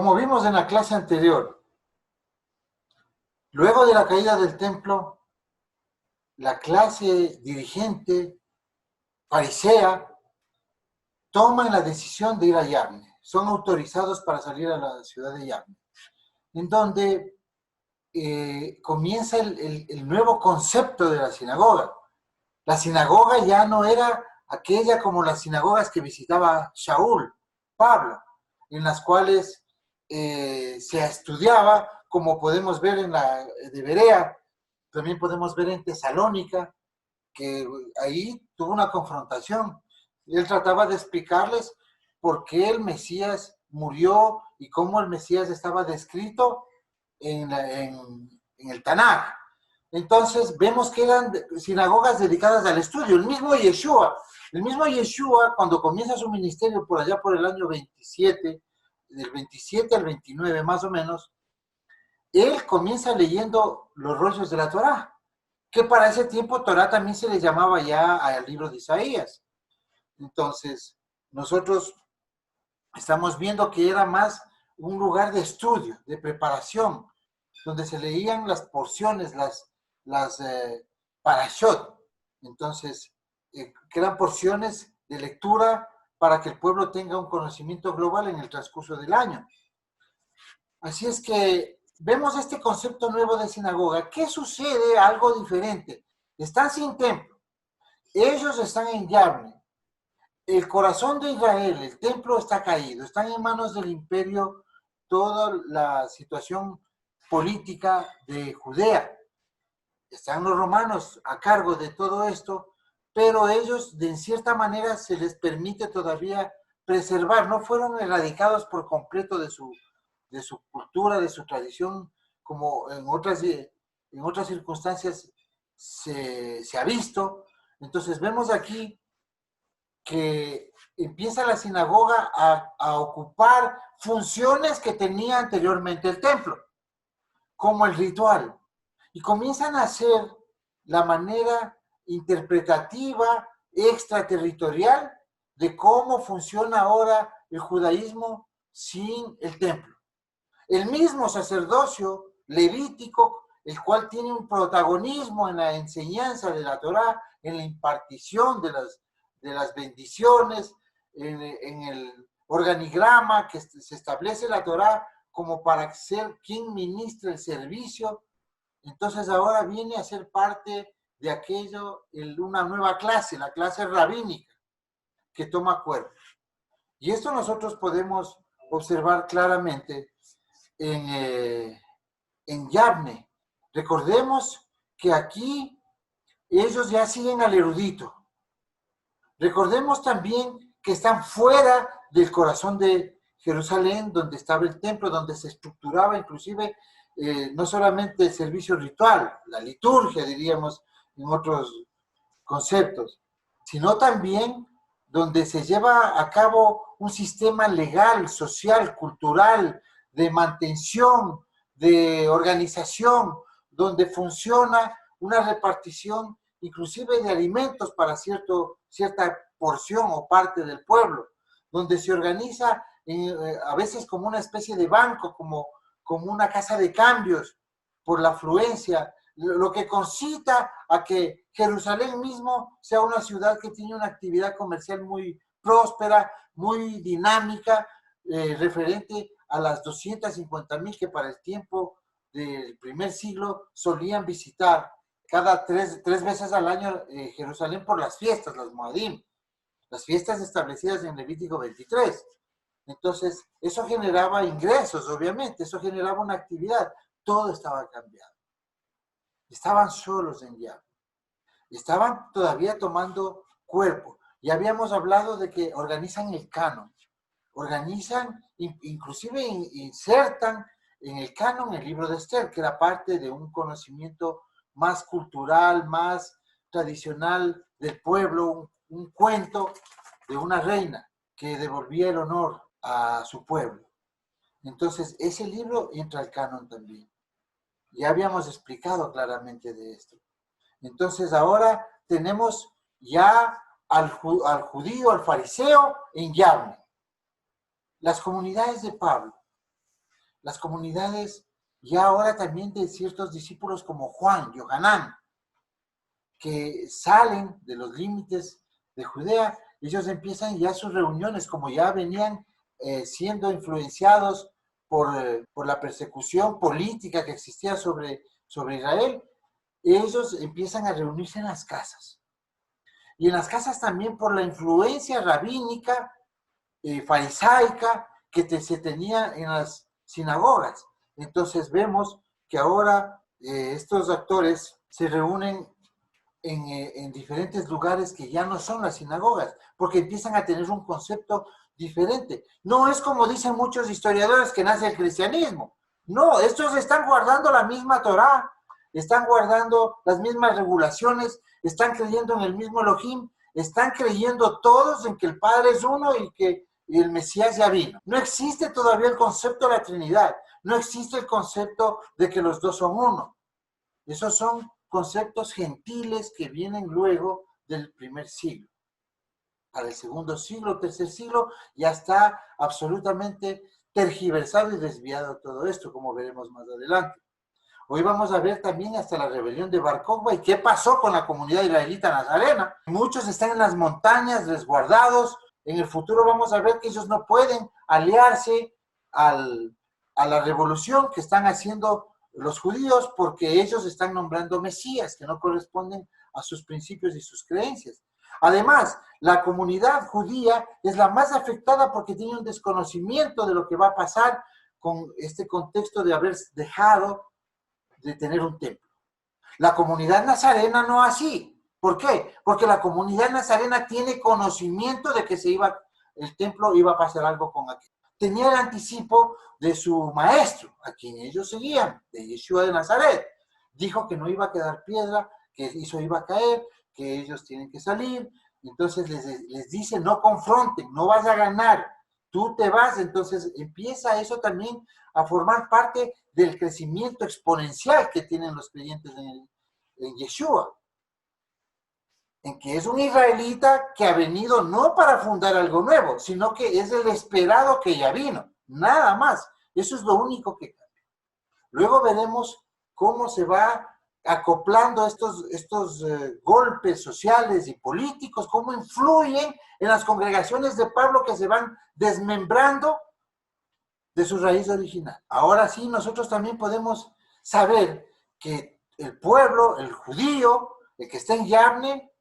Como vimos en la clase anterior, luego de la caída del templo, la clase dirigente farisea toman la decisión de ir a Yavne. Son autorizados para salir a la ciudad de Yavne, en donde comienza el nuevo concepto de la sinagoga. La sinagoga ya no era aquella como las sinagogas que visitaba Shaul, Pablo, en las cuales se estudiaba, como podemos ver en la de Berea, también podemos ver en Tesalónica, que ahí tuvo una confrontación. Él trataba de explicarles por qué el Mesías murió y cómo el Mesías estaba descrito en el Tanaj. Entonces vemos que eran sinagogas dedicadas al estudio. El mismo Yeshua, cuando comienza su ministerio por allá por el año 27, del 27 al 29 más o menos, él comienza leyendo los rollos de la Torá, que para ese tiempo Torá también se le llamaba ya al libro de Isaías. Entonces, nosotros estamos viendo que era más un lugar de estudio, de preparación, donde se leían las porciones, las parashot. Entonces, que eran porciones de lectura para que el pueblo tenga un conocimiento global en el transcurso del año. Así es que vemos este concepto nuevo de sinagoga. ¿Qué sucede? Algo diferente. Están sin templo. Ellos están en Yavne. El corazón de Israel, el templo está caído. Están en manos del imperio toda la situación política de Judea. Están los romanos a cargo de todo esto, pero ellos de cierta manera se les permite todavía preservar. No fueron erradicados por completo de su cultura, de su tradición, como en otras circunstancias se ha visto. Entonces vemos aquí que empieza la sinagoga a ocupar funciones que tenía anteriormente el templo, como el ritual, y comienzan a hacer la manera interpretativa, extraterritorial, de cómo funciona ahora el judaísmo sin el templo. El mismo sacerdocio levítico, el cual tiene un protagonismo en la enseñanza de la Torá, en la impartición de las bendiciones, en el organigrama que se establece la Torá como para ser quien ministra el servicio. Entonces ahora viene a ser parte de aquello, una nueva clase, la clase rabínica, que toma cuerpo. Y esto nosotros podemos observar claramente en Yavne. Recordemos que aquí ellos ya siguen al erudito. Recordemos también que están fuera del corazón de Jerusalén, donde estaba el templo, donde se estructuraba inclusive no solamente el servicio ritual, la liturgia, diríamos, en otros conceptos, sino también donde se lleva a cabo un sistema legal, social, cultural, de mantención, de organización, donde funciona una repartición inclusive de alimentos para cierta porción o parte del pueblo, donde se organiza a veces como una especie de banco, como una casa de cambios por la afluencia, lo que concita a que Jerusalén mismo sea una ciudad que tiene una actividad comercial muy próspera, muy dinámica, referente a las 250,000 que para el tiempo del primer siglo solían visitar cada tres veces al año Jerusalén por las fiestas, las Moadim, las fiestas establecidas en Levítico 23. Entonces, eso generaba ingresos, obviamente, eso generaba una actividad, todo estaba cambiado. Estaban solos en Yavne, estaban todavía tomando cuerpo. Ya habíamos hablado de que organizan el canon, organizan, inclusive insertan en el canon el libro de Esther, que era parte de un conocimiento más cultural, más tradicional del pueblo, un cuento de una reina que devolvía el honor a su pueblo. Entonces, ese libro entra al canon también. Ya habíamos explicado claramente de esto. Entonces, ahora tenemos ya al judío, al fariseo en Yavne. Las comunidades de Pablo. las comunidades ya ahora también de ciertos discípulos como Juan, Yohanan, que salen de los límites de Judea, ellos empiezan ya sus reuniones, como ya venían siendo influenciados por la persecución política que existía sobre Israel, ellos empiezan a reunirse en las casas. Y en las casas también por la influencia rabínica, farisaica, que se tenía en las sinagogas. Entonces vemos que ahora estos actores se reúnen en diferentes lugares que ya no son las sinagogas, porque empiezan a tener un concepto diferente. No es como dicen muchos historiadores que nace el cristianismo. No, estos están guardando la misma Torá, están guardando las mismas regulaciones, están creyendo en el mismo Elohim, están creyendo todos en que el Padre es uno y que el Mesías ya vino. No existe todavía el concepto de la Trinidad, no existe el concepto de que los dos son uno. Esos son conceptos gentiles que vienen luego del primer siglo. Para el segundo siglo, tercer siglo, ya está absolutamente tergiversado y desviado todo esto, como veremos más adelante. Hoy vamos a ver también hasta la rebelión de Bar Kokhba y qué pasó con la comunidad israelita nazarena. Muchos están en las montañas resguardados. En el futuro vamos a ver que ellos no pueden aliarse a la revolución que están haciendo los judíos porque ellos están nombrando mesías que no corresponden a sus principios y sus creencias. Además, la comunidad judía es la más afectada porque tiene un desconocimiento de lo que va a pasar con este contexto de haber dejado de tener un templo. La comunidad nazarena no así. ¿Por qué? Porque la comunidad nazarena tiene conocimiento de que el templo iba a pasar algo con aquello. Tenía el anticipo de su maestro, a quien ellos seguían, de Yeshua de Nazaret. Dijo que no iba a quedar piedra, que eso iba a caer, que ellos tienen que salir. Entonces les dice, no confronten, no vas a ganar, tú te vas. Entonces empieza eso también a formar parte del crecimiento exponencial que tienen los creyentes en Yeshua. En que es un israelita que ha venido no para fundar algo nuevo, sino que es el esperado que ya vino. Nada más. Eso es lo único que cambia. Luego veremos cómo se va acoplando estos golpes sociales y políticos, cómo influyen en las congregaciones de Pablo que se van desmembrando de su raíz original. Ahora sí, nosotros también podemos saber que el pueblo, el judío, el que está en Yavne,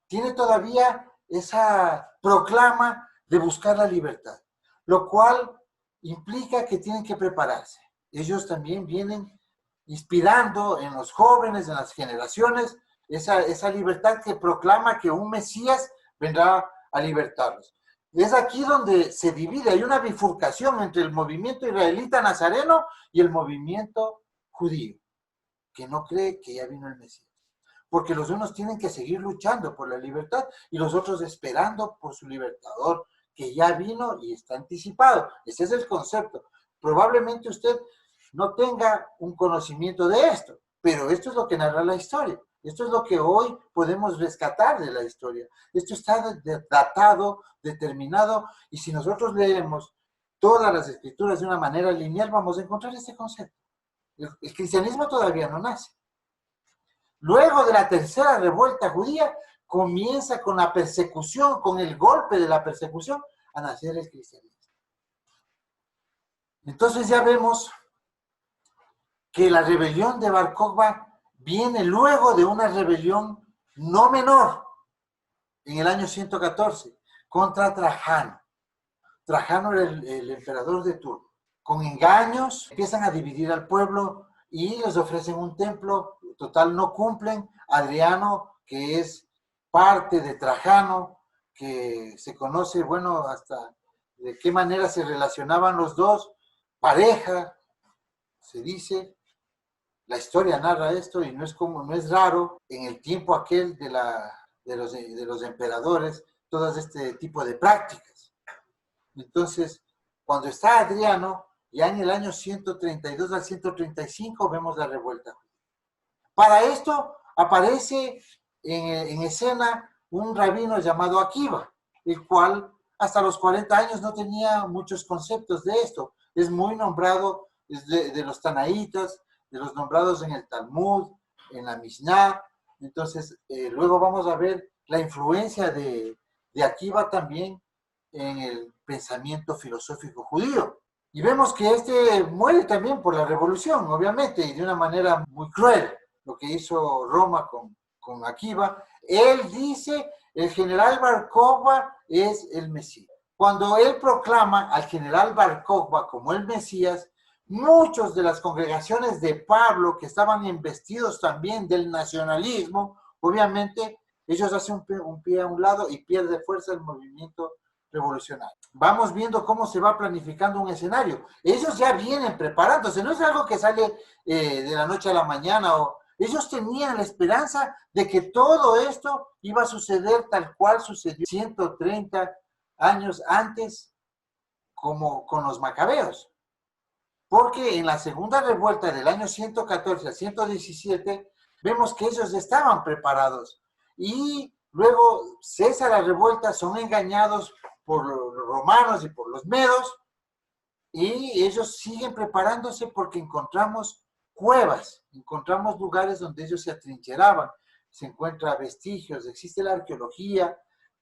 tiene todavía esa proclama de buscar la libertad, lo cual implica que tienen que prepararse. Ellos también vienen inspirando en los jóvenes, en las generaciones, esa libertad que proclama que un Mesías vendrá a libertarlos. Es aquí donde se divide, hay una bifurcación entre el movimiento israelita nazareno y el movimiento judío, que no cree que ya vino el Mesías. Porque los unos tienen que seguir luchando por la libertad y los otros esperando por su libertador, que ya vino y está anticipado. Ese es el concepto. Probablemente usted no tenga un conocimiento de esto, pero esto es lo que narra la historia. Esto es lo que hoy podemos rescatar de la historia. Esto está datado, determinado, y si nosotros leemos todas las escrituras de una manera lineal, vamos a encontrar este concepto. El cristianismo todavía no nace. Luego de la tercera revuelta judía, comienza con la persecución, con el golpe de la persecución, a nacer el cristianismo. Entonces ya vemos que la rebelión de Bar Kokhba viene luego de una rebelión no menor, en el año 114, contra Trajano. Trajano era el emperador de turno. Con engaños empiezan a dividir al pueblo y les ofrecen un templo. Total, no cumplen. Adriano, que es parte de Trajano, que se conoce, bueno, hasta de qué manera se relacionaban los dos, pareja, se dice. La historia narra esto y no es raro en el tiempo aquel de los emperadores, todo este tipo de prácticas. Entonces, cuando está Adriano, ya en el año 132 al 135 vemos la revuelta. Para esto aparece en escena un rabino llamado Akiva, el cual hasta los 40 años no tenía muchos conceptos de esto. Es muy nombrado es de los Tanaítas, de los nombrados en el Talmud, en la Mishnah. Entonces, luego vamos a ver la influencia de Akiva también en el pensamiento filosófico judío. Y vemos que este muere también por la revolución, obviamente, y de una manera muy cruel, lo que hizo Roma con Akiva. Él dice, el general Bar Kokhba es el Mesías. Cuando él proclama al general Bar Kokhba como el Mesías, muchos de las congregaciones de Pablo, que estaban investidos también del nacionalismo, obviamente ellos hacen un pie a un lado y pierde fuerza el movimiento revolucionario. Vamos viendo cómo se va planificando un escenario. Ellos ya vienen preparándose, no es algo que sale de la noche a la mañana. Ellos tenían la esperanza de que todo esto iba a suceder tal cual sucedió 130 años antes, como con los macabeos. Porque en la segunda revuelta del año 114 al 117, vemos que ellos estaban preparados. Y luego cesa la revuelta, son engañados por los romanos y por los medos, y ellos siguen preparándose porque encontramos cuevas, encontramos lugares donde ellos se atrincheraban, se encuentran vestigios, existe la arqueología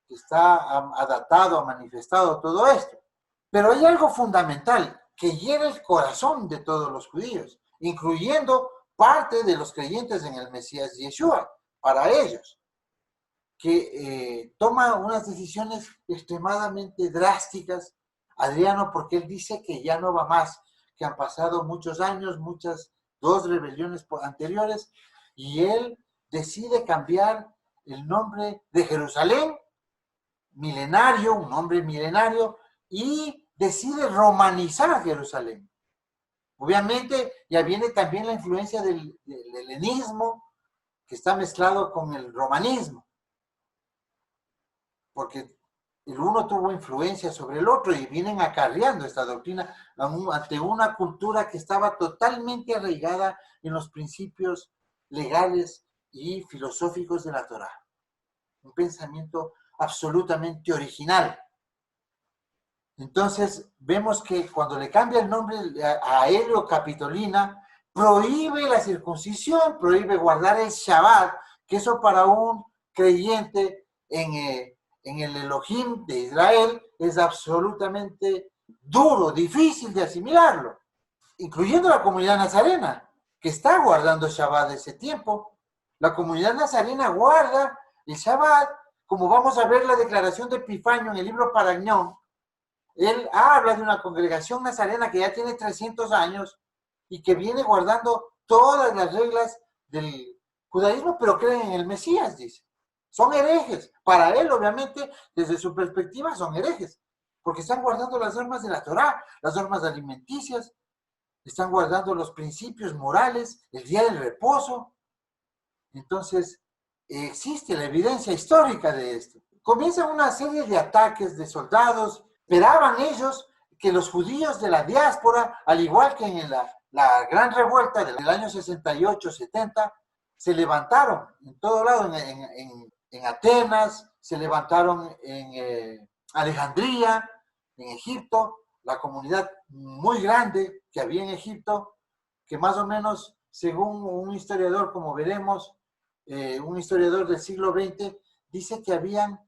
que está datado, ha manifestado todo esto. Pero hay algo fundamental que hiere el corazón de todos los judíos, incluyendo parte de los creyentes en el Mesías Yeshua, para ellos, que toma unas decisiones extremadamente drásticas, Adriano, porque él dice que ya no va más, que han pasado muchos años, dos rebeliones anteriores, y él decide cambiar el nombre de Jerusalén, milenario, un nombre milenario, y decide romanizar a Jerusalén. Obviamente ya viene también la influencia del helenismo, que está mezclado con el romanismo, porque el uno tuvo influencia sobre el otro y vienen acarreando esta doctrina ante una cultura que estaba totalmente arraigada en los principios legales y filosóficos de la Torá. Un pensamiento absolutamente original. Entonces, vemos que cuando le cambia el nombre a Helio Capitolina, prohíbe la circuncisión, prohíbe guardar el Shabbat, que eso para un creyente en el Elohim de Israel es absolutamente duro, difícil de asimilarlo, incluyendo la comunidad nazarena, que está guardando Shabbat de ese tiempo. La comunidad nazarena guarda el Shabbat, como vamos a ver la declaración de Epifanio en el libro Parañón. Él habla de una congregación nazarena que ya tiene 300 años y que viene guardando todas las reglas del judaísmo, pero creen en el Mesías, dice. Son herejes. Para él, obviamente, desde su perspectiva, son herejes, porque están guardando las normas de la Torá, las normas alimenticias, están guardando los principios morales, el día del reposo. Entonces, existe la evidencia histórica de esto. Comienza una serie de ataques de soldados. Esperaban ellos que los judíos de la diáspora, al igual que en la gran revuelta del año 68-70, se levantaron en todo lado, en Atenas, se levantaron en Alejandría, en Egipto, la comunidad muy grande que había en Egipto, que más o menos, según un historiador, como veremos, un historiador del siglo XX, dice que habían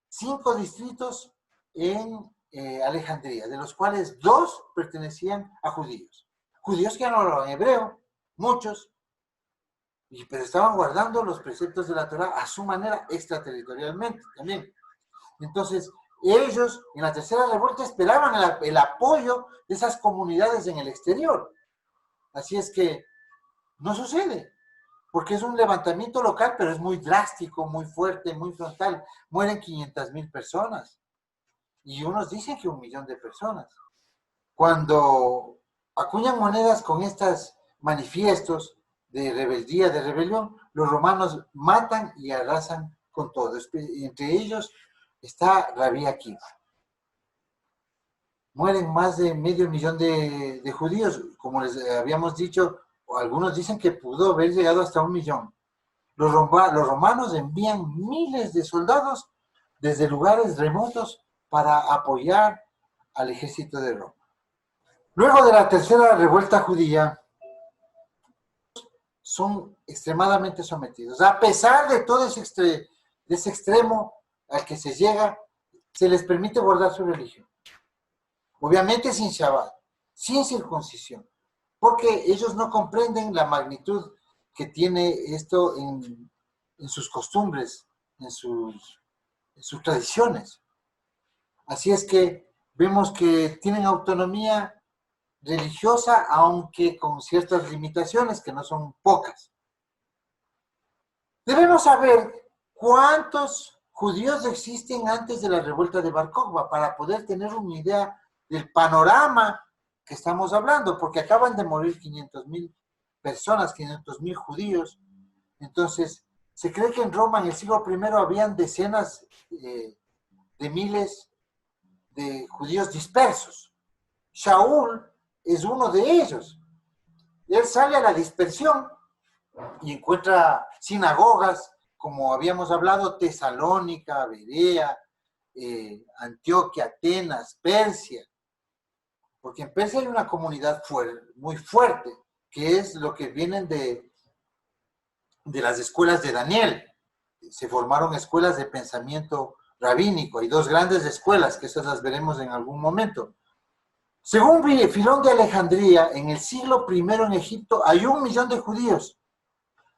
5 distritos en Alejandría, de los cuales 2 pertenecían a judíos. Judíos que no hablaban hebreo, muchos, pero estaban guardando los preceptos de la Torá a su manera extraterritorialmente también. Entonces, ellos en la tercera revuelta esperaban el apoyo de esas comunidades en el exterior. Así es que no sucede, porque es un levantamiento local, pero es muy drástico, muy fuerte, muy frontal. Mueren 500,000 personas. Y unos dicen que 1,000,000 de personas. Cuando acuñan monedas con estos manifiestos de rebeldía, de rebelión, los romanos matan y arrasan con todo. Entre ellos está Rabí Akiva. Mueren más de 500,000 de judíos. Como les habíamos dicho, algunos dicen que pudo haber llegado hasta 1,000,000. Los romanos envían miles de soldados desde lugares remotos para apoyar al ejército de Roma. Luego de la tercera revuelta judía, son extremadamente sometidos. A pesar de todo de ese extremo al que se llega, se les permite guardar su religión. Obviamente sin Shabbat, sin circuncisión, porque ellos no comprenden la magnitud que tiene esto en sus costumbres, en sus tradiciones. Así es que vemos que tienen autonomía religiosa, aunque con ciertas limitaciones que no son pocas. Debemos saber cuántos judíos existen antes de la revuelta de Bar Kokhba para poder tener una idea del panorama que estamos hablando, porque acaban de morir 500,000 personas, 500,000 judíos. Entonces, se cree que en Roma en el siglo I habían decenas de miles de judíos dispersos. Shaul es uno de ellos. Él sale a la dispersión y encuentra sinagogas, como habíamos hablado, Tesalónica, Berea, Antioquia, Atenas, Persia, porque en Persia hay una comunidad muy fuerte, que es lo que vienen de las escuelas de Daniel. Se formaron escuelas de pensamiento rabínico, hay dos grandes escuelas, que esas las veremos en algún momento. Según Filón de Alejandría, en el siglo I en Egipto hay 1 millón de judíos.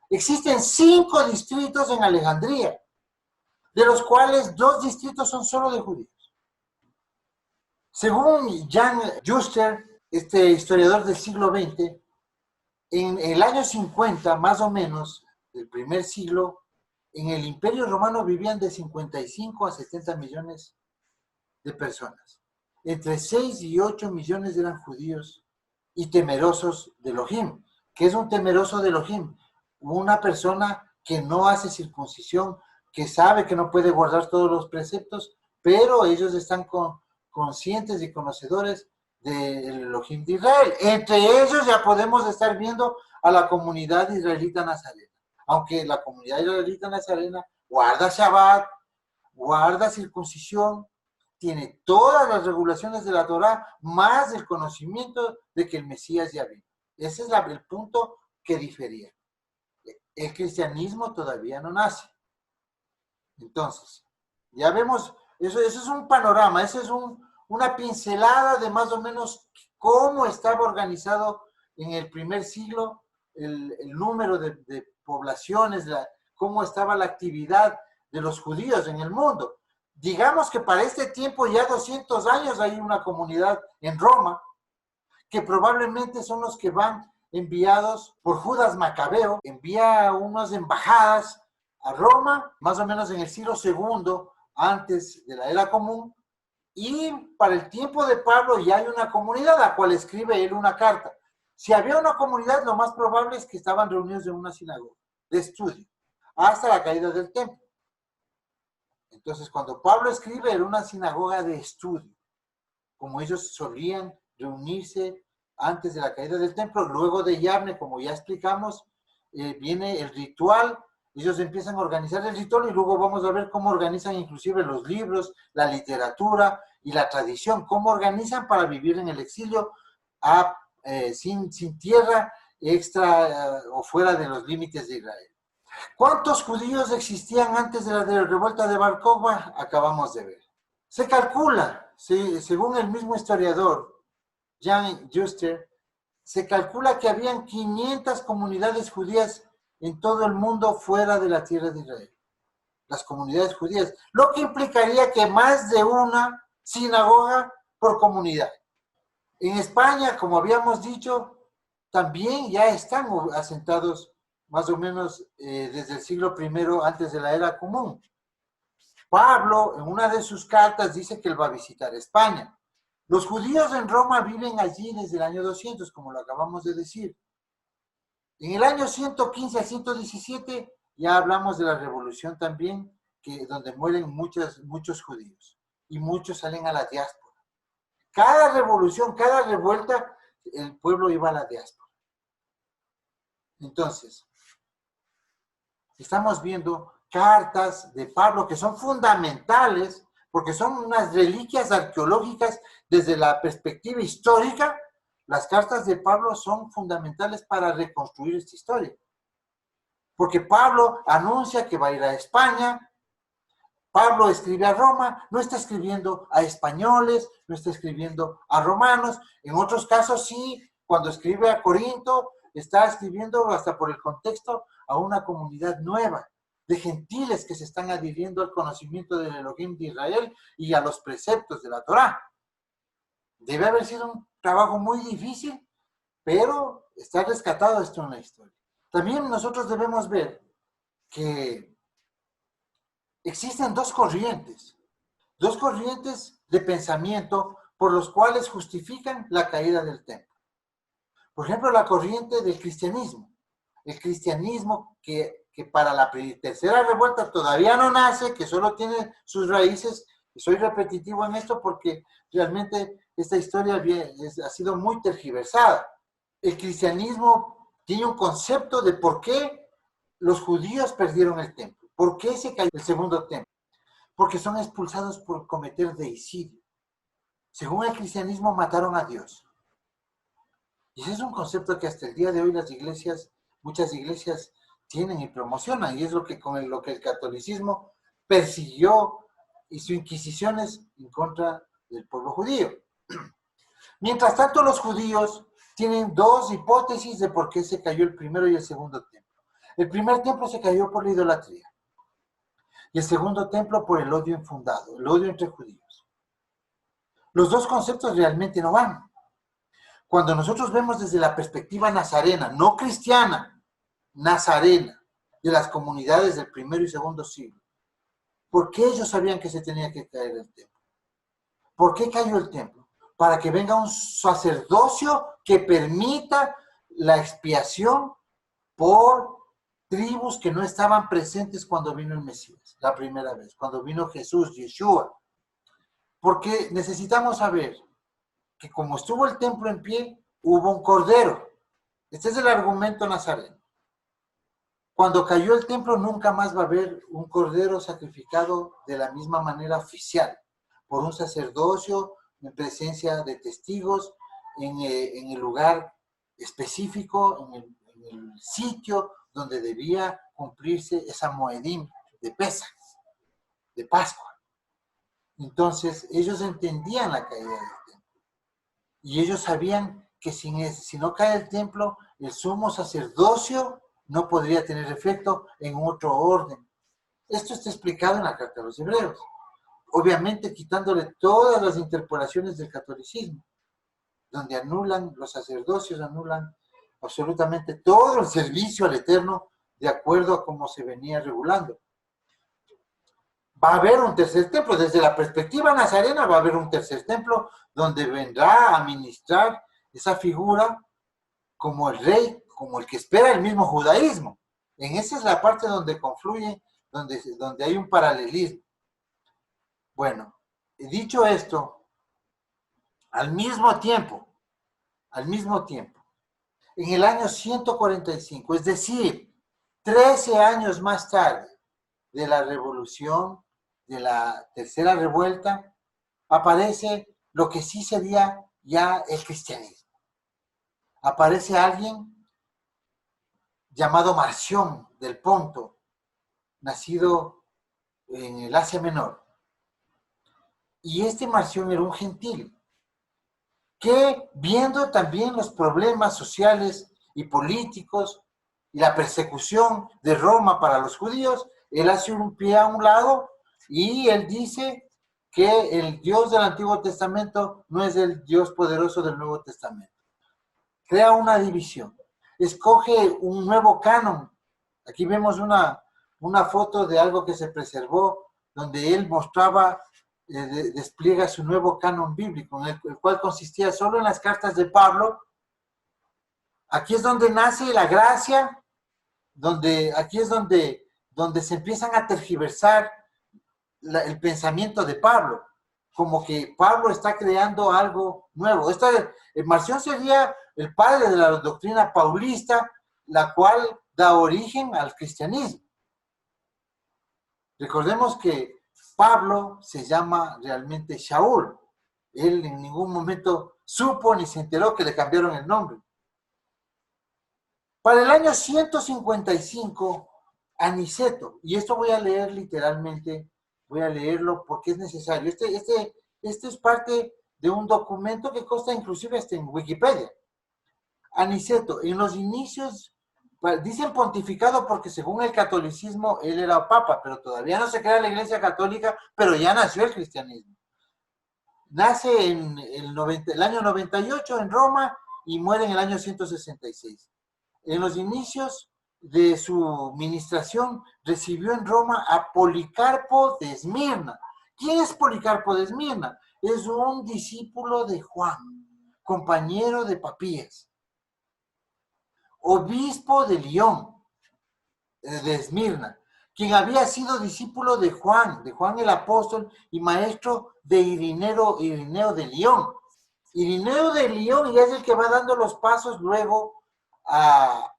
Existen 5 distritos en Alejandría, de los cuales 2 distritos son solo de judíos. Según Jan Juster, este historiador del siglo XX, en el año 50, más o menos, del primer siglo, en el Imperio Romano vivían de 55 a 70 millones de personas. Entre 6 y 8 millones eran judíos y temerosos de Elohim. ¿Qué es un temeroso de Elohim? Una persona que no hace circuncisión, que sabe que no puede guardar todos los preceptos, pero ellos están conscientes y conocedores del Elohim de Israel. Entre ellos ya podemos estar viendo a la comunidad israelita nazarena. Aunque la comunidad israelita nazarena guarda Shabbat, guarda circuncisión, tiene todas las regulaciones de la Torá, más el conocimiento de que el Mesías ya vino. Ese es el punto que difería. El cristianismo todavía no nace. Entonces, ya vemos, eso es un panorama, eso es una pincelada de más o menos cómo estaba organizado en el primer siglo el número de poblaciones, cómo estaba la actividad de los judíos en el mundo. Digamos que para este tiempo, ya 200 años, hay una comunidad en Roma, que probablemente son los que van enviados por Judas Macabeo, envía unas embajadas a Roma, más o menos en el siglo II, antes de la era común, y para el tiempo de Pablo ya hay una comunidad a la cual escribe él una carta. Si había una comunidad, lo más probable es que estaban reunidos en una sinagoga de estudio, hasta la caída del templo. Entonces, cuando Pablo escribe, era una sinagoga de estudio, como ellos solían reunirse antes de la caída del templo. Luego de Yavne, como ya explicamos, viene el ritual. Ellos empiezan a organizar el ritual y luego vamos a ver cómo organizan inclusive los libros, la literatura y la tradición, cómo organizan para vivir en el exilio sin tierra extra o fuera de los límites de Israel. ¿Cuántos judíos existían antes de la revuelta de Bar Kokhba? Acabamos de ver. Se calcula, según el mismo historiador, Jan Juster, se calcula que habían 500 comunidades judías en todo el mundo fuera de la tierra de Israel. Las comunidades judías, lo que implicaría que más de una sinagoga por comunidad. En España, como habíamos dicho, también ya están asentados más o menos desde el siglo I antes de la era común. Pablo, en una de sus cartas, dice que él va a visitar España. Los judíos en Roma viven allí desde el año 200, como lo acabamos de decir. En el año 115 al 117 ya hablamos de la revolución también, donde mueren muchos judíos y muchos salen a la diáspora. Cada revolución, cada revuelta, el pueblo iba a la diáspora. Entonces, estamos viendo cartas de Pablo que son fundamentales porque son unas reliquias arqueológicas desde la perspectiva histórica las cartas de Pablo son fundamentales para reconstruir esta historia. Porque Pablo anuncia que va a ir a España, Pablo escribe a Roma, no está escribiendo a españoles, no está escribiendo a romanos. En otros casos sí, cuando escribe a Corinto, está escribiendo hasta por el contexto a una comunidad nueva, de gentiles que se están adhiriendo al conocimiento del Elohim de Israel y a los preceptos de la Torá. Debe haber sido un trabajo muy difícil, pero está rescatado esto en la historia. También nosotros debemos ver que existen dos corrientes de pensamiento por los cuales justifican la caída del templo. Por ejemplo, la corriente del cristianismo. El cristianismo que para la tercera revuelta todavía no nace, que solo tiene sus raíces. Soy repetitivo en esto porque realmente esta historia ha sido muy tergiversada. El cristianismo tiene un concepto de por qué los judíos perdieron el templo, por qué se cayó el segundo templo, porque son expulsados por cometer deicidio. Según el cristianismo mataron a Dios. Y ese es un concepto que hasta el día de hoy muchas iglesias tienen y promocionan, y es lo que el catolicismo persiguió, hizo inquisiciones en contra del pueblo judío. Mientras tanto, los judíos tienen dos hipótesis de por qué se cayó el primero y el segundo templo. El primer templo se cayó por la idolatría, y el segundo templo por el odio infundado, el odio entre judíos. Los dos conceptos realmente no van. Cuando nosotros vemos desde la perspectiva nazarena, no cristiana, nazarena, de las comunidades del primero y segundo siglo, ¿por qué ellos sabían que se tenía que caer el templo? ¿Por qué cayó el templo? Para que venga un sacerdocio que permita la expiación por tribus que no estaban presentes cuando vino el Mesías, la primera vez, cuando vino Jesús, Yeshua. Porque necesitamos saber que como estuvo el templo en pie, hubo un cordero. Este es el argumento nazareno. Cuando cayó el templo, nunca más va a haber un cordero sacrificado de la misma manera oficial, por un sacerdocio, en presencia de testigos, en el lugar específico, en el sitio donde debía cumplirse esa moedim de Pesaj, de Pascua. Entonces, ellos entendían la caída del templo. Y ellos sabían que si no cae el templo, el sumo sacerdocio no podría tener efecto en otro orden. Esto está explicado en la Carta a los Hebreos. Obviamente quitándole todas las interpolaciones del catolicismo, donde anulan los sacerdocios, anulan absolutamente todo el servicio al Eterno de acuerdo a cómo se venía regulando. Va a haber un tercer templo, desde la perspectiva nazarena va a haber un tercer templo donde vendrá a ministrar esa figura como el rey, como el que espera el mismo judaísmo. En esa es la parte donde confluye, donde hay un paralelismo. Bueno, dicho esto, al mismo tiempo, en el año 145, es decir, 13 años más tarde de la revolución, de la tercera revuelta, aparece lo que sí sería ya el cristianismo. Aparece alguien llamado Marción del Ponto, nacido en el Asia Menor. Y este Marción era un gentil, que viendo también los problemas sociales y políticos y la persecución de Roma para los judíos, él hace un pie a un lado y él dice que el Dios del Antiguo Testamento no es el Dios poderoso del Nuevo Testamento. Crea una división, escoge un nuevo canon. Aquí vemos una foto de algo que se preservó, donde él mostraba, despliega su nuevo canon bíblico, en el cual consistía solo en las cartas de Pablo. Aquí es donde nace la gracia, aquí es donde se empiezan a tergiversar el pensamiento de Pablo, como que Pablo está creando algo nuevo. Marción sería el padre de la doctrina paulista, la cual da origen al cristianismo. Recordemos que Pablo se llama realmente Shaul. Él en ningún momento supo ni se enteró que le cambiaron el nombre. Para el año 155, Aniceto, y esto voy a leer literalmente, voy a leerlo porque es necesario. Este es parte de un documento que consta inclusive en Wikipedia. Aniceto, en los inicios, dicen pontificado porque según el catolicismo él era papa, pero todavía no se crea la Iglesia Católica, pero ya nació el cristianismo. Nace en el año 98 en Roma y muere en el año 166. En los inicios de su ministración recibió en Roma a Policarpo de Esmirna. ¿Quién es Policarpo de Esmirna? Es un discípulo de Juan, compañero de Papías, obispo de Lyon, de Esmirna, quien había sido discípulo de Juan el apóstol y maestro de Irineo de Lyon. Irineo de Lyon ya es el que va dando los pasos luego a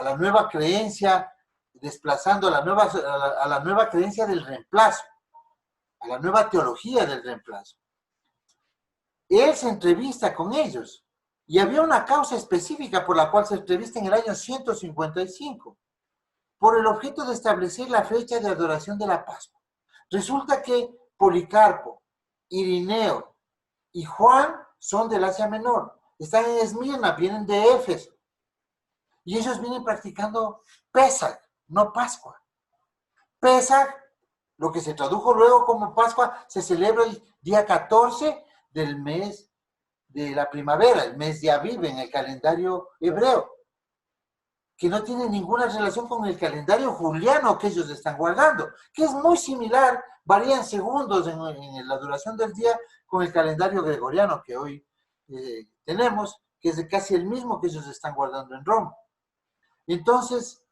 la nueva creencia, desplazando a la nueva creencia del reemplazo, a la nueva teología del reemplazo. Él se entrevista con ellos y había una causa específica por la cual se entrevista en el año 155, por el objeto de establecer la fecha de adoración de la Pascua. Resulta que Policarpo, Irineo y Juan son del Asia Menor, están en Esmirna, vienen de Éfeso, y ellos vienen practicando Pesach, no Pascua. Pesach, lo que se tradujo luego como Pascua, se celebra el día 14 del mes de la primavera, el mes de Aviv en el calendario hebreo, que no tiene ninguna relación con el calendario juliano que ellos están guardando, que es muy similar, varían segundos en la duración del día con el calendario gregoriano que hoy tenemos, que es casi el mismo que ellos están guardando en Roma. Entonces,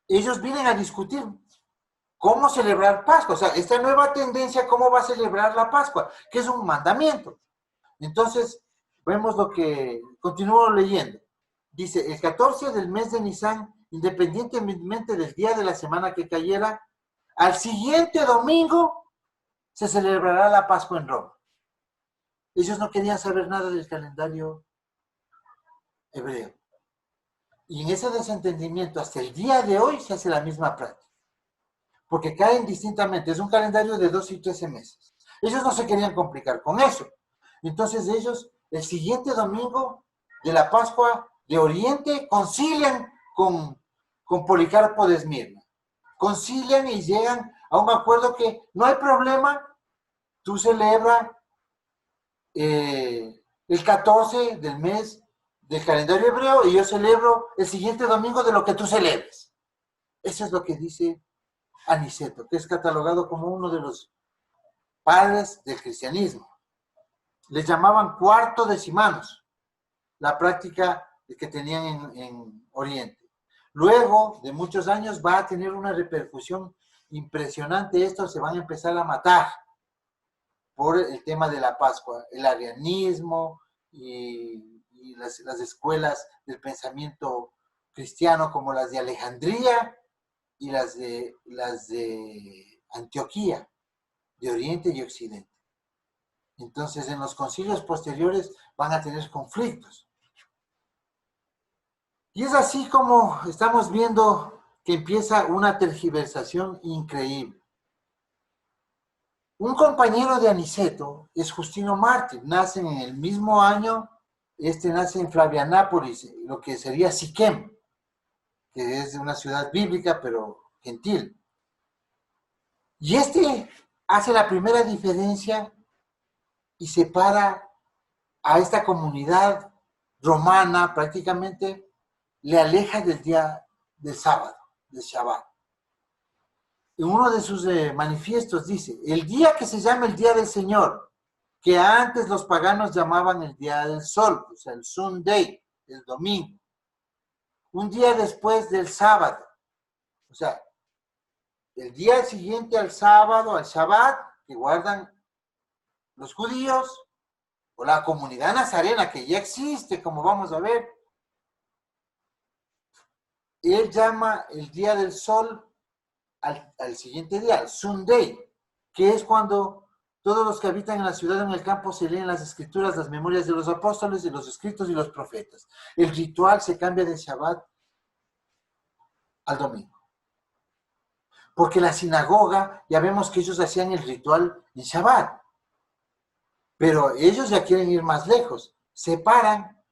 ellos vienen a discutir cómo celebrar Pascua, o sea, esta nueva tendencia, cómo va a celebrar la Pascua, que es un mandamiento. Entonces, vemos lo que, continúo leyendo. Dice, el 14 del mes de Nisan, independientemente del día de la semana que cayera, al siguiente domingo se celebrará la Pascua en Roma. Ellos no querían saber nada del calendario hebreo. Y en ese desentendimiento, hasta el día de hoy, se hace la misma práctica. Porque caen distintamente. Es un calendario de 12 y 13 meses. Ellos no se querían complicar con eso. Entonces ellos, el siguiente domingo de la Pascua de Oriente, concilian con Policarpo de Esmirna. Concilian y llegan a un acuerdo que no hay problema, tú celebras el 14 del mes del calendario hebreo y yo celebro el siguiente domingo de lo que tú celebres. Eso es lo que dice Aniceto, que es catalogado como uno de los padres del cristianismo. Les llamaban cuarto decimanos, la práctica que tenían en Oriente. Luego de muchos años va a tener una repercusión impresionante. Estos se van a empezar a matar por el tema de la Pascua, el arianismo y las escuelas del pensamiento cristiano como las de Alejandría y las de Antioquía, de Oriente y Occidente. Entonces, en los concilios posteriores van a tener conflictos. Y es así como estamos viendo que empieza una tergiversación increíble. Un compañero de Aniceto es Justino Mártir, nacen en el mismo año, nace en Flavianápolis, lo que sería Siquem, que es una ciudad bíblica pero gentil. Y hace la primera diferencia y separa a esta comunidad romana, prácticamente le aleja del día del sábado, del Shabbat. En uno de sus manifiestos dice, el día que se llama el día del Señor, que antes los paganos llamaban el día del sol, o sea, el Sunday, el domingo, un día después del sábado, o sea, el día siguiente al sábado, al Shabbat, que guardan los judíos, o la comunidad nazarena, que ya existe, como vamos a ver, él llama el día del sol al siguiente día, al Sunday, que es cuando Todos los que habitan en la ciudad o en el campo se leen las escrituras, las memorias de los apóstoles, de los escritos y los profetas. El ritual se cambia de Shabbat al domingo. Porque la sinagoga, ya vemos que ellos hacían el ritual en Shabbat. Pero ellos ya quieren ir más lejos. Separan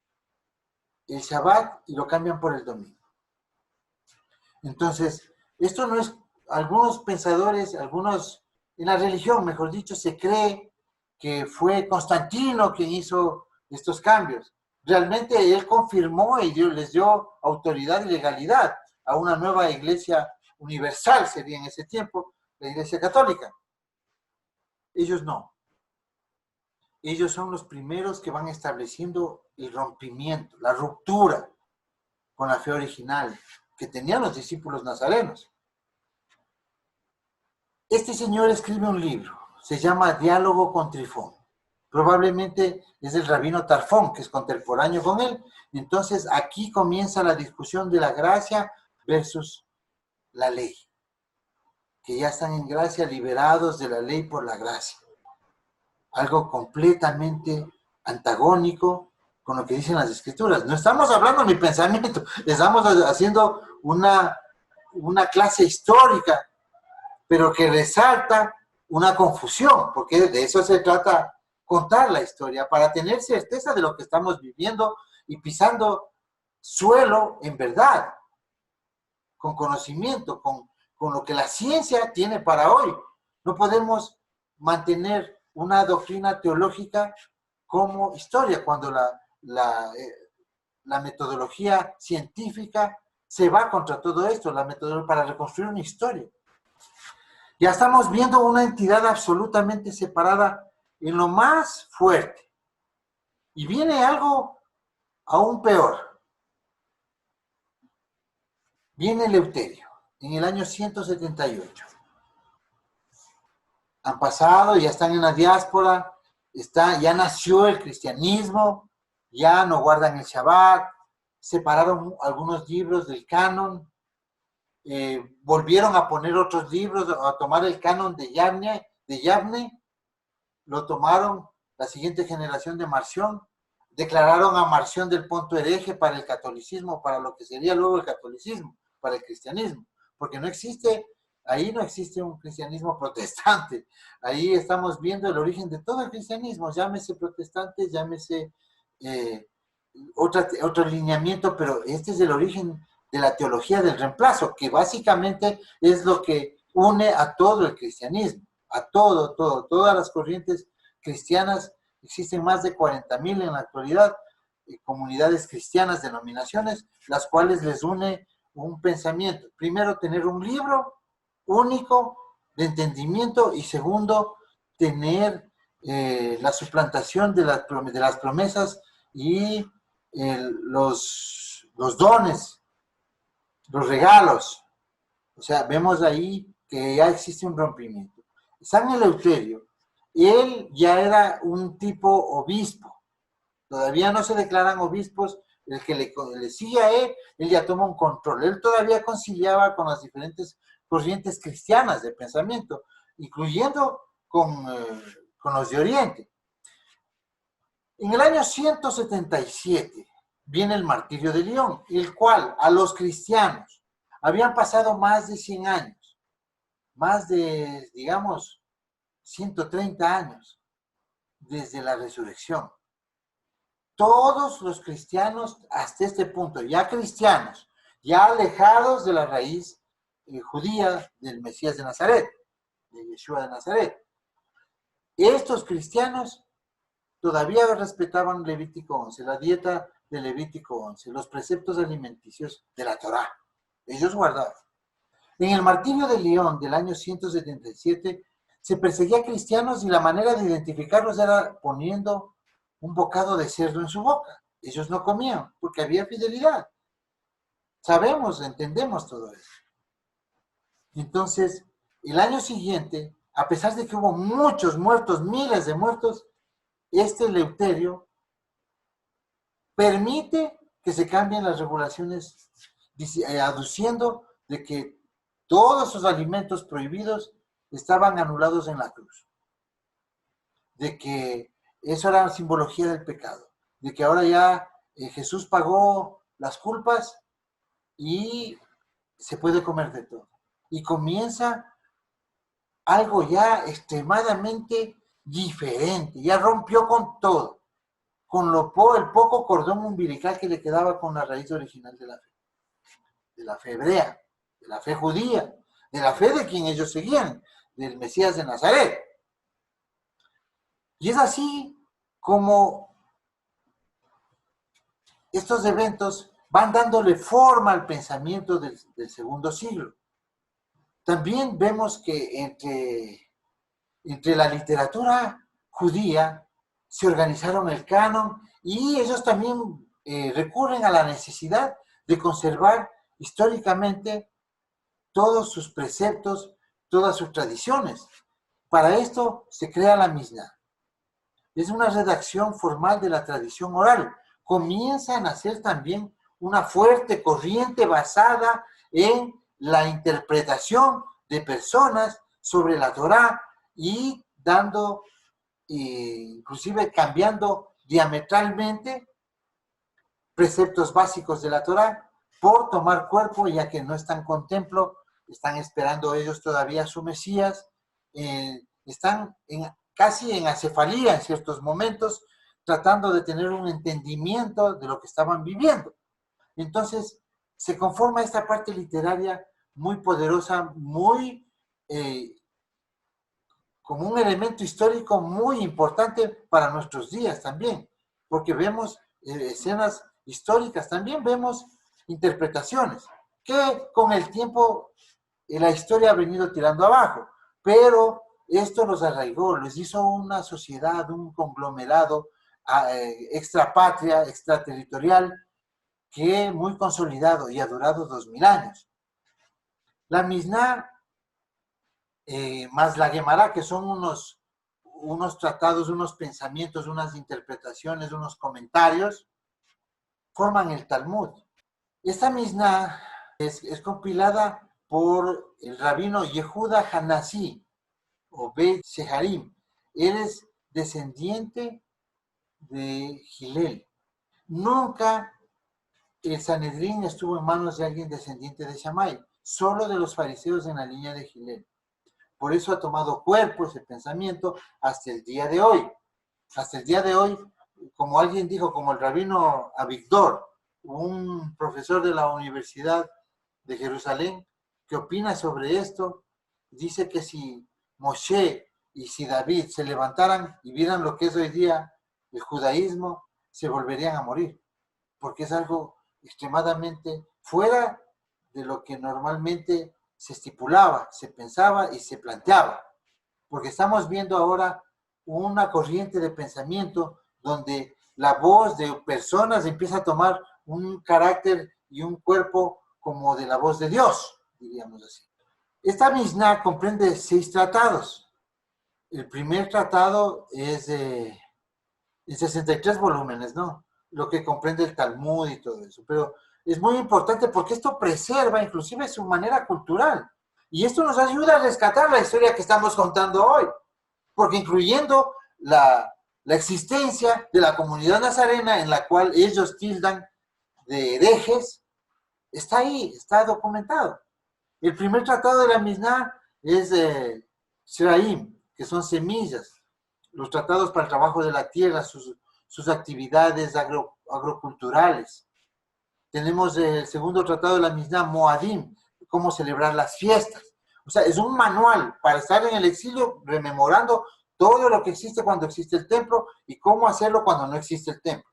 el Shabbat y lo cambian por el domingo. Entonces, esto no es, algunos pensadores, algunos, en la religión, mejor dicho, se cree que fue Constantino quien hizo estos cambios. Realmente él confirmó y les dio autoridad y legalidad a una nueva iglesia universal, sería en ese tiempo, la iglesia católica. Ellos no. Ellos son los primeros que van estableciendo el rompimiento, la ruptura con la fe original que tenían los discípulos nazarenos. Este señor escribe un libro, se llama Diálogo con Trifón. Probablemente es el rabino Tarfón, que es contemporáneo con él. Entonces aquí comienza la discusión de la gracia versus la ley. Que ya están en gracia, liberados de la ley por la gracia. Algo completamente antagónico con lo que dicen las escrituras. No estamos hablando de mi pensamiento, estamos haciendo una clase histórica, pero que resalta una confusión, porque de eso se trata contar la historia, para tener certeza de lo que estamos viviendo y pisando suelo en verdad, con conocimiento, con lo que la ciencia tiene para hoy. No podemos mantener una doctrina teológica como historia, cuando la metodología científica se va contra todo esto, la metodología para reconstruir una historia. Ya estamos viendo una entidad absolutamente separada en lo más fuerte. Y viene algo aún peor. Viene Eleuterio, en el año 178. Han pasado, ya están en la diáspora, ya nació el cristianismo, ya no guardan el Shabbat, separaron algunos libros del canon, volvieron a poner otros libros, a tomar el canon de Yavne, lo tomaron la siguiente generación de Marción, declararon a Marción del Ponto hereje para el catolicismo, para lo que sería luego el catolicismo, para el cristianismo, porque no existe, ahí no existe un cristianismo protestante, ahí estamos viendo el origen de todo el cristianismo, llámese protestante, llámese otro lineamiento, pero este es el origen de la teología del reemplazo, que básicamente es lo que une a todo el cristianismo, a todas las corrientes cristianas. Existen más de 40,000 en la actualidad, comunidades cristianas, denominaciones, las cuales les une un pensamiento. Primero, tener un libro único de entendimiento, y segundo, tener la suplantación de las promesas y los dones, los regalos. O sea, vemos ahí que ya existe un rompimiento. San Eleuterio, él ya era un tipo obispo. Todavía no se declaran obispos. El que le sigue a él ya toma un control. Él todavía conciliaba con las diferentes corrientes cristianas de pensamiento, incluyendo con los de Oriente. En el año 177 viene el martirio de León, el cual a los cristianos habían pasado más de 100 años, más de, digamos, 130 años desde la resurrección. Todos los cristianos hasta este punto, ya cristianos, ya alejados de la raíz judía del Mesías de Nazaret, de Yeshua de Nazaret. Estos cristianos todavía respetaban Levítico 11, la dieta de Levítico 11, los preceptos alimenticios de la Torá. Ellos guardaban. En el martirio de León del año 177 se perseguía a cristianos, y la manera de identificarlos era poniendo un bocado de cerdo en su boca. Ellos no comían porque había fidelidad. Sabemos, entendemos todo eso. Entonces, el año siguiente, a pesar de que hubo muchos muertos, miles de muertos, este Eleuterio permite que se cambien las regulaciones, aduciendo de que todos esos alimentos prohibidos estaban anulados en la cruz. de que eso era simbología del pecado, de que ahora ya Jesús pagó las culpas y se puede comer de todo. Y comienza algo ya extremadamente diferente, ya rompió con todo, con el poco cordón umbilical que le quedaba con la raíz original de la fe hebrea, de la fe judía, de la fe de quien ellos seguían, del Mesías de Nazaret. Y es así como estos eventos van dándole forma al pensamiento del segundo siglo. También vemos que entre la literatura judía se organizaron el canon y ellos también recurren a la necesidad de conservar históricamente todos sus preceptos, todas sus tradiciones. Para esto se crea la Misná. Es una redacción formal de la tradición oral. Comienza a nacer también una fuerte corriente basada en la interpretación de personas sobre la Torá y dando, inclusive cambiando diametralmente preceptos básicos de la Torá por tomar cuerpo, ya que no están con templo, están esperando ellos todavía a su Mesías, están casi en acefalía en ciertos momentos, tratando de tener un entendimiento de lo que estaban viviendo. Entonces, se conforma esta parte literaria muy poderosa, muy como un elemento histórico muy importante para nuestros días también, porque vemos escenas históricas, también vemos interpretaciones, que con el tiempo la historia ha venido tirando abajo, pero esto los arraigó, les hizo una sociedad, un conglomerado extrapatria, extraterritorial, que muy consolidado y ha durado 2000 años. La Misná más la Gemara, que son unos tratados, unos pensamientos, unas interpretaciones, unos comentarios, forman el Talmud. Esta Misná es compilada por el rabino Yehuda Hanasí, o Beit Sheharim. Él es descendiente de Hillel. Nunca el Sanedrín estuvo en manos de alguien descendiente de Shammai, solo de los fariseos en la línea de Hillel. Por eso ha tomado cuerpo ese pensamiento hasta el día de hoy. Hasta el día de hoy, como alguien dijo, como el rabino Avigdor, un profesor de la Universidad de Jerusalén, que opina sobre esto, dice que si Moshe y si David se levantaran y vieran lo que es hoy día el judaísmo, se volverían a morir, porque es algo extremadamente fuera de lo que normalmente se estipulaba, se pensaba y se planteaba, porque estamos viendo ahora una corriente de pensamiento donde la voz de personas empieza a tomar un carácter y un cuerpo como de la voz de Dios, diríamos así. Esta Misná comprende 6 tratados. El primer tratado es de 63 volúmenes, ¿no? Lo que comprende el Talmud y todo eso, pero es muy importante porque esto preserva inclusive su manera cultural. Y esto nos ayuda a rescatar la historia que estamos contando hoy, porque incluyendo la existencia de la comunidad nazarena en la cual ellos tildan de herejes, está ahí, está documentado. El primer tratado de la Misná es de Shraim, que son semillas, los tratados para el trabajo de la tierra, sus actividades agroculturales. Tenemos el segundo tratado de la Misná, Moadim, cómo celebrar las fiestas. O sea, es un manual para estar en el exilio rememorando todo lo que existe cuando existe el templo y cómo hacerlo cuando no existe el templo.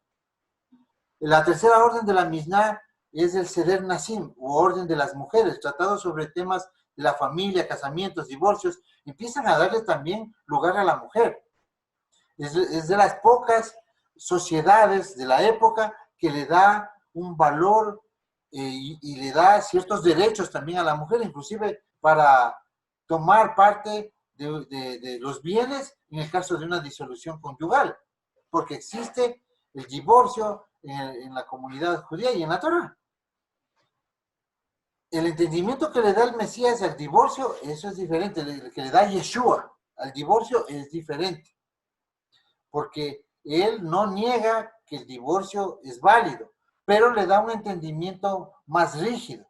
La tercera orden de la Misná es el Seder Nasim, o orden de las mujeres, tratados sobre temas de la familia, casamientos, divorcios, empiezan a darle también lugar a la mujer. Es de las pocas sociedades de la época que le da un valor y le da ciertos derechos también a la mujer, inclusive para tomar parte de los bienes en el caso de una disolución conyugal, porque existe el divorcio en la comunidad judía y en la Torá. El entendimiento que le da el Mesías al divorcio, eso es diferente, el que le da Yeshua al divorcio es diferente. porque él no niega que el divorcio es válido, pero le da un entendimiento más rígido,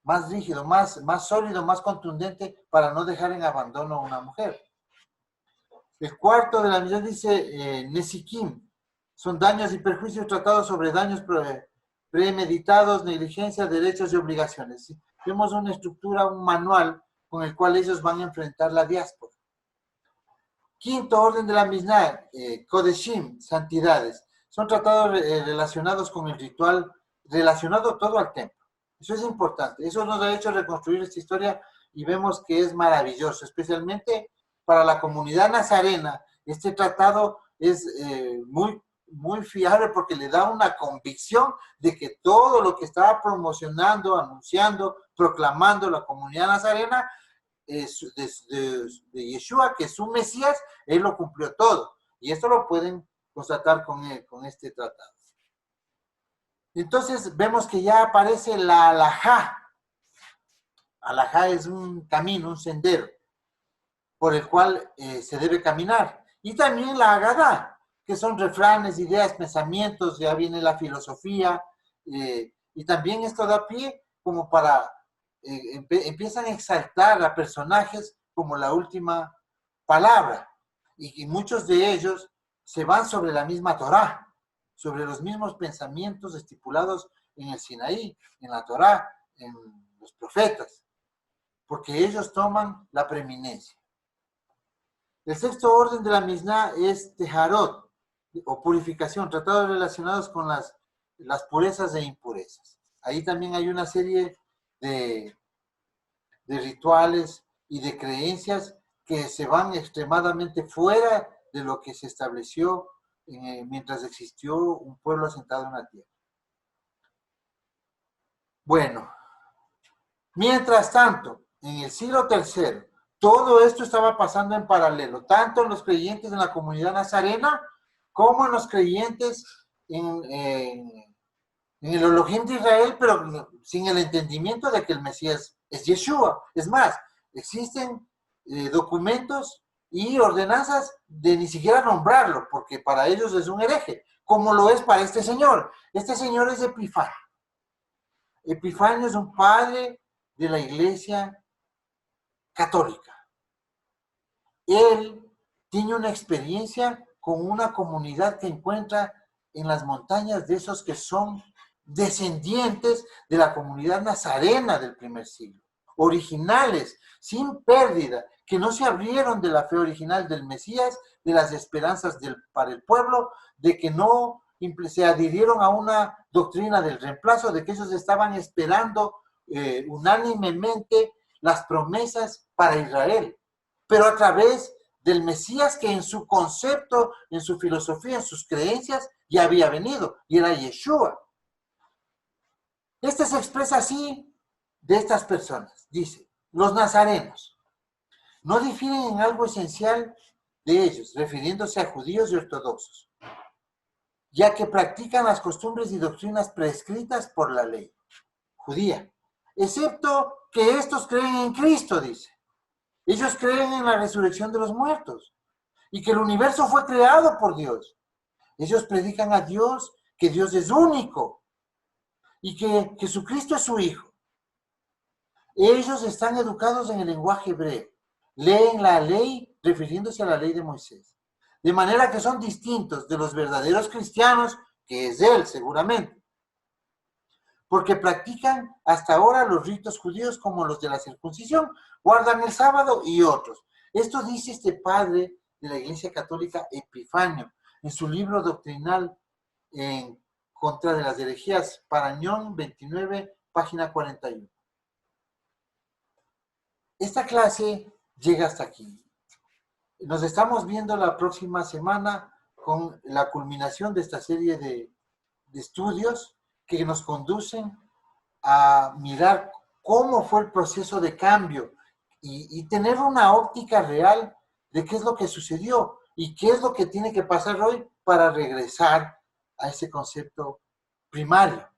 más sólido, más contundente para no dejar en abandono a una mujer. El cuarto de la misión dice Nesikim, son daños y perjuicios tratados sobre daños premeditados, negligencia, derechos y obligaciones. ¿Sí? Vemos una estructura, un manual con el cual ellos van a enfrentar la diáspora. Quinto orden de la Mishnah, Kodeshim, santidades. Son tratados relacionados con el ritual, relacionado todo al templo. Eso es importante. Eso nos ha hecho reconstruir esta historia y vemos que es maravilloso, especialmente para la comunidad nazarena. Este tratado es muy fiable porque le da una convicción de que todo lo que estaba promocionando, anunciando, proclamando la comunidad nazarena de Yeshua, que es un Mesías, él lo cumplió todo. Y esto lo pueden constatar con este tratado. Entonces vemos que ya aparece la halajá. Halajá es un camino, un sendero por el cual se debe caminar. Y también la Agadá, que son refranes, ideas, pensamientos, ya viene la filosofía, y también esto da pie como para, empiezan a exaltar a personajes como la última palabra, y muchos de ellos se van sobre la misma Torá, sobre los mismos pensamientos estipulados en el Sinaí, en la Torá, en los profetas, porque ellos toman la preeminencia. El sexto orden de la Mishnah es Teharot, o purificación, tratados relacionados con las purezas e impurezas. Ahí también hay una serie de rituales y de creencias que se van extremadamente fuera de lo que se estableció mientras existió un pueblo asentado en la tierra. Bueno, mientras tanto, en el siglo III, todo esto estaba pasando en paralelo, tanto en los creyentes en la comunidad nazarena como en los creyentes en el Elohim de Israel, pero sin el entendimiento de que el Mesías es Yeshua. Es más, existen documentos y ordenanzas de ni siquiera nombrarlo, porque para ellos es un hereje, como lo es para este señor. Este señor es Epifanio. Epifanio es un padre de la Iglesia católica. Él tiene una experiencia con una comunidad que encuentra en las montañas de esos que son descendientes de la comunidad nazarena del primer siglo, originales, sin pérdida, que no se abrieron de la fe original del Mesías, de las esperanzas para el pueblo, de que no se adhirieron a una doctrina del reemplazo, de que ellos estaban esperando unánimemente las promesas para Israel, pero a través del Mesías que en su concepto, en su filosofía, en sus creencias, ya había venido, y era Yeshua. Este se expresa así de estas personas. Dice, los nazarenos no difieren en algo esencial de ellos, refiriéndose a judíos y ortodoxos, ya que practican las costumbres y doctrinas prescritas por la ley judía, excepto que estos creen en Cristo, dice. Ellos creen en la resurrección de los muertos y que el universo fue creado por Dios. Ellos predican a Dios, que Dios es único y que Jesucristo es su Hijo. Ellos están educados en el lenguaje hebreo, leen la ley refiriéndose a la ley de Moisés, de manera que son distintos de los verdaderos cristianos, que es él seguramente, porque practican hasta ahora los ritos judíos como los de la circuncisión, guardan el sábado y otros. Esto dice este padre de la Iglesia Católica, Epifanio, en su libro doctrinal en contra de las herejías, Parañón 29, página 41. Esta clase llega hasta aquí. Nos estamos viendo la próxima semana con la culminación de esta serie de estudios que nos conducen a mirar cómo fue el proceso de cambio y tener una óptica real de qué es lo que sucedió y qué es lo que tiene que pasar hoy para regresar a ese concepto primario.